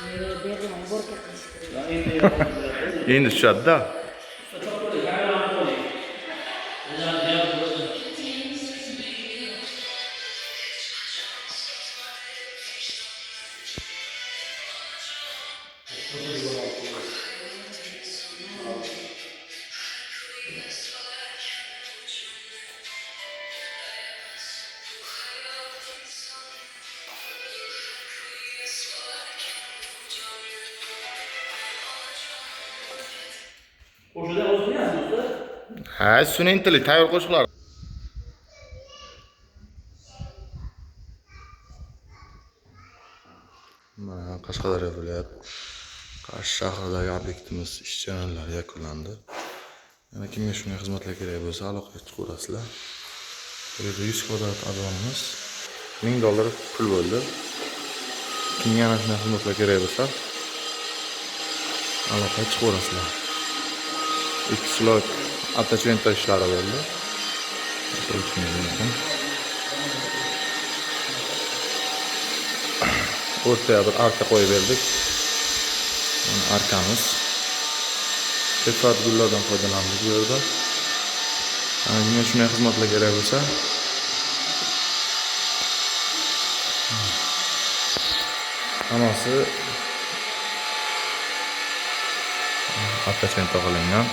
Berdim, borka qilishdi. Endi tushadi-da. O'shada o'zmayapsiz usta? Ha, sun'iy intellekt tayyor qo'shiqlar. Mana Qashqadaryo viloyat Qarshi shahridagi obyektimiz ish jarayonlari yakunlandi. Yana kimga shunday xizmatlar kerak bo'lsa, aloqaga chiqaverasizlar. Bu yerda 100 kvadrat arzonimiz $1000 pul bo'ldi. Kimga ana shunday xizmatlar kerak bo'lsa, aloqaga chiqaverasizlar. 2 slot attachment ishlari bo'ldi. O'rtaga bir arka qo'yib berdik. Mana arkamiz. Tepat gullardan foydalandik bu yerda. Kimga shunday xizmatlar kerak bo'lsa, hammasi attachment qilingan.